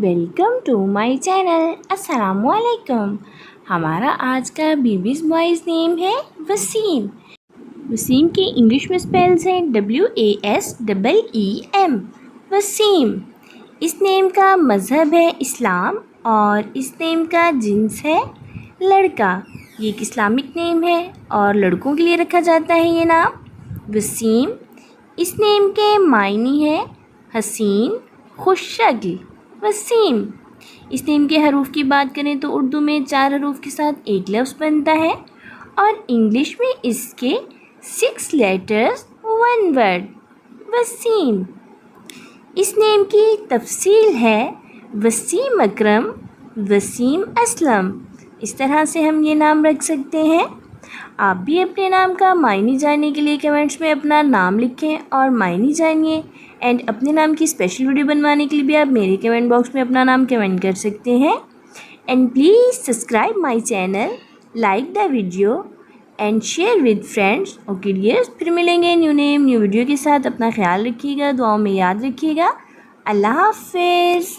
Welcome to my channel. السلام علیکم. ہمارا آج کا بیبیز بوائز نیم ہے وسیم. وسیم کے انگلش میں اسپیلز ہیں WASEEM. وسیم. اس نیم کا مذہب ہے اسلام اور اس نیم کا جنس ہے لڑکا. یہ ایک اسلامک نیم ہے اور لڑکوں کے لیے رکھا جاتا ہے یہ نام وسیم. اس نیم کے معنی ہے حسین، خوش شکل. وسیم. اس نیم کے حروف کی بات کریں تو اردو میں 4 حروف کے ساتھ ایک لفظ بنتا ہے اور انگلش میں اس کے 6 لیٹرز 1 ورڈ. وسیم. اس نیم کی تفصیل ہے وسیم اکرم، وسیم اسلم. اس طرح سے ہم یہ نام رکھ سکتے ہیں. آپ بھی اپنے نام کا معنی جاننے کے لیے کمنٹس میں اپنا نام لکھیں اور معنی جانیے. اینڈ اپنے نام کی اسپیشل ویڈیو بنوانے کے لیے بھی آپ میرے کمنٹ باکس میں اپنا نام کمنٹ کر سکتے ہیں. And please subscribe my channel, like the video and share with friends. Okay dears, پھر ملیں گے نیو ویڈیو کے ساتھ. اپنا خیال رکھیے گا، دعاؤں میں یاد رکھیے گا. اللہ حافظ.